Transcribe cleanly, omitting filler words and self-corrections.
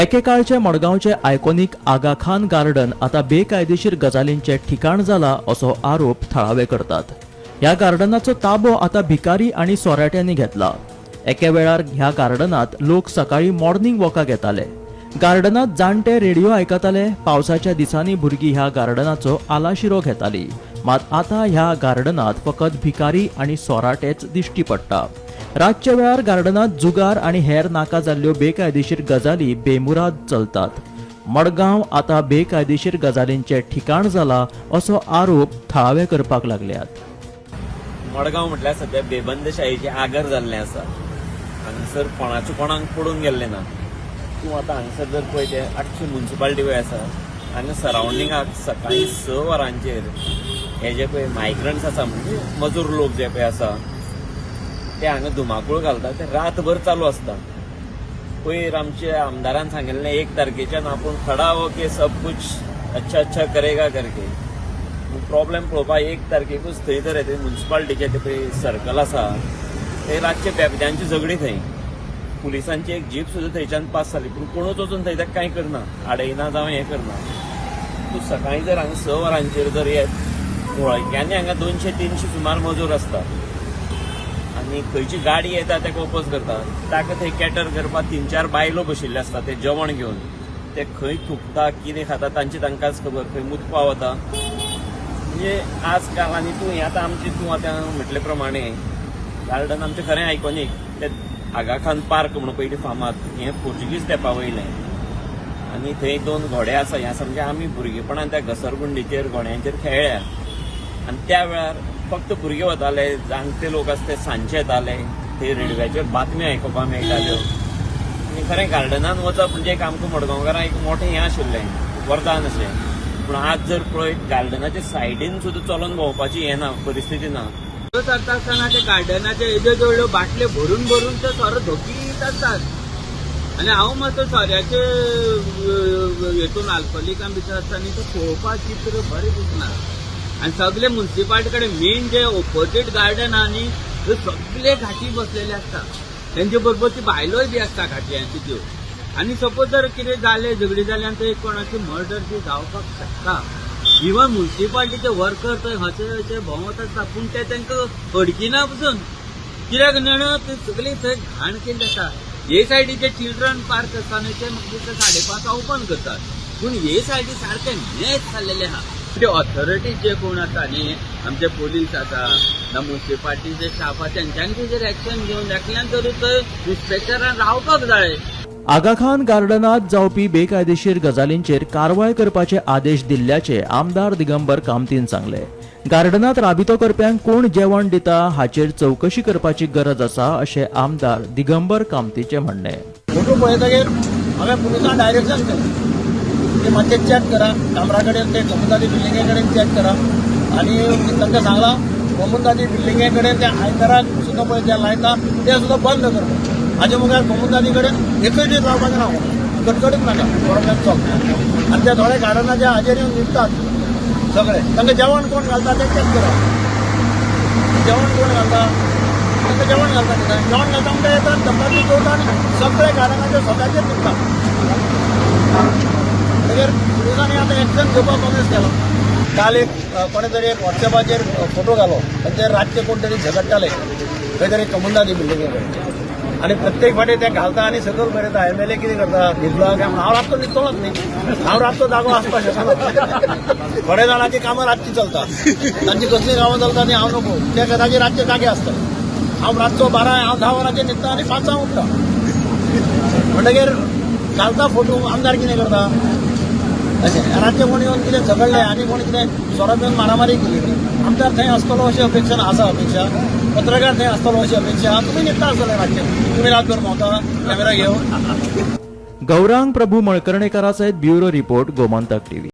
एकेकाळचे मडगावचे iconic आगा Khan garden आता बेकायदेशीर गजालींचे ठिकाण जाला असो आरोप थळावे करतात। ह्या गार्डनाचो ताबो आता भिकारी आणि सोराट्यांनी घेतला। एके वेळार ह्या गार्डनात लोक सकाळी मॉर्निंग वॉकाक येताले। गार्डनात जाणटे रेडिओ आयकताले। पावसाच्या दिसांनी भुरगीं ह्या गार्डनाचो आलाशिरो घेताली। मात आता ह्या गार्डनात फकत भिकारी आणि सोराटेच दिश्टी पडटा। रातच्या वेळार गार्डनात जुगार आणि हेर नाका जाल्ल्यो बेकायदेशीर गजाली बेमुराद चलतात। मडगांव आता बेकायदेशीर गजालींचे ठिकाण जाला असो आरोप थळावे करपाक लागल्यात। मडगांव म्हटल्यार सध्या बेबंदशाहीचे आगर जाल्लें आसा। हांगसर कोणाचें कोणाक पडून गेल्लें ना। तूं आतां हांगसर जर पळयत 800 म्युनिसिपालिटी पळय आसा, हांगा सरावंडिंगाक सकाळी 6 वरांचेर हे जे पळय मायग्रंट्स आसा म्हणजे मजूर लोक जे पळय आसा ते हांगा धुमाकूळ घालतात, ते रातभर चालू आसता। पयर आमच्या आमदारान सांगिल्लें 1 तारखेच्यान आपूण खडा हो के सब कुछ अच्छा अच्छा करेगा करके। प्रॉब्लेम पळोवपाक 1 तारखेकूच थंय तर येते म्युनिसिपालिटीचे ते पळय सर्कल आसा ते रातचे बेबद्यांची झगडी थंय। पुलिसांची एक जीप सुद्दां थंयच्यान पास जाली, पूण कोणूच वचून थंय ताका कांय करना, आडयना जावं हें करना। तूं सकाळी जर हांगा 6 वरांचेर जर येत वळख्यांनी हांगा 200-300 सुमार मजूर आसता आनी खंयची गाडी येता ताका ओपोज करता, ताका थंय कॅटर करपाक 3-4 बायलो बशिल्ले आसता ते जेवण घेवन। ते खंय थुकता कितें खाता तांकांच खबर, खंय मुतपा वता। म्हणजे आजकाल आनी तूं हें आतां आमचें तूं आतां म्हटले प्रमाणे गार्डन आमचें खरें आयकॉनीक ते आगा खान पार्क म्हणून पयलीं फामाद, हें पोर्चुगीज तेंपा वयलें आनी थंय 2 घोडे आसा। हें आसा म्हणजे आमी भुरगेपणान त्या घसरगुंडीचेर घोड्यांचेर खेळ्ळ्या आनी त्या वेळार फक्त भुरगे वताले, जाणटे लोक आसा ते सांजचे येताले, थंय रेडिओचेर बातम्यो आयकुपाक मेळटाल्यो। आनी खरें गार्डनान वचप म्हणजे एक आमकां मडगांवकारांक एक मोठें हें आशिल्लें, वरदान अशें। पूण आज जर पळयत गार्डनाच्या सायडीन सुद्दां चलोन भोंवपाची हें ना, परिस्थिती ना। चलता आसतना ते गार्डनाचे एद्यो जवळ्यो बाटल्यो भरून भरून ते सोरो धोकीत आसतात आनी हांव मात्र सोऱ्याचे हेतून आल्कोलिकां भितर आसतना ते पळोवपाक चित्र बरें दिसना। आनी सगळे म्युनिसिपालिटी कडेन मेन जे ऑपोजीट गार्डन आहा न्ही थंय सगळे घाटी बसलेले आसता, तेंचे बरोबर ती बायलोय बी आसता घाटयांची त्यो। आनी सपोज जर कितें जालें झगडी जाली आनी थंय कोणाची मर्डर बी जावपाक शकता। इवन म्युनिसिपालिटीचे वर्कर थंय हसे भोंवत आसता, पूण ते तांकां अडकिना पसून कित्याक जाणा ते सगळी थंय घाण केल्ली आसा। हे सायडीचे चिल्ड्रन पार्क आसा न्ही ते म्हाका 5:30 ओपन करतात, पूण हे सायडी सारके मॅच जाल्लेले आहा। ते ऑथॉरिटी जे कोण आसा न्ही, आमचे पोलीस आसा ना म्युनिसिपालिटीचे स्टाफ आसा, तेंच्यांनी जर एक्शन घेवन एकल्यान तरी थंय इन्स्पेक्टरान रावपाक जाय। आगा खान गार्डनात जावपी बेकायदेशीर गजालींचेर कारवाय करपाचे आदेश दिल्ल्याचे आमदार दिगंबर कामतीन सांगले। गार्डनात राबितो करप्यांक कोण जेवण दिता हाचेर चौकशी करपाची गरज आसा अशें आमदार दिगंबर कामतीचे म्हणणे। फोटो पळयतकीर हांवें पुलिसांक डायरेक्शन केलें की मातशें चॅक करा, कामरा कडेन ते कमुदादी बिल्डिंगे कडेन चॅक करा आनी तांकां सांगलां कमुदादी बिल्डिंगे कडेन ते आयताराक सुद्दां पळय ते लायता ते सुद्दां बंद करता। हाजे मुखार कमुदादी कडेन एकूय दीस रावपाचें ना, कटकटीत नाका प्रॉब्लेम सॉल्व। आनी ते थोडे गार्डनाचे हाजेर येवन न्हिदतात सगळे, तांकां जेवण कोण घालता ते चॅक करा। जेवण कोण घालता तांकां जेवण घालता कितें, जेवण घालता म्हणटा येतात धमकाची चोवता आनी सगळे गार्डनाचे स्वताचेर न्हिदतात। मागीर पुलिसांनी आतां एक्शन घेवपाक प्रॉमिस केला। काल एक कोणे तरी एक वॉट्सॅपाचेर फोटो घालो, तांचे रातचे कोण तरी झगडटाले खंय तरी कमुदादी बिल्डिंगे कडेन आनी प्रत्येक फाटी ते घालता आनी सकयल बरयता MLA कितें करता न्हिदलो काय म्हणून। हांव रातचो न्हिदतलोच न्ही, हांव रातचो जागो आसपाक शकना। थोड्या जाणांची कामां रातची चलता, तांची कसली कामां चलता न्ही हांव नको, ते कदाचित रातचे जागे आसता। हांव रातचो 10 वरांचेर न्हिदता आनी 5 उठता। म्हणटकीर घालता फोटो, आमदार कितें करता अशें। रातचे कोण येवन कितें झगडले आनी कोण कितें सोरो येवन मारामारी केली, आमदार थंय आसतलो अशी अपेक्षा आसा, अपेक्षा पत्रकार थंय आसतलो अशी अपेक्षा। तुमी न्हिदता आसतले रातचे, तुमी रातभर भोंवता कॅमेरा घेवन। गौरांग प्रभू मळकर्णेकारा सयत ब्युरो रिपोर्ट गोमंतक टीव्ही।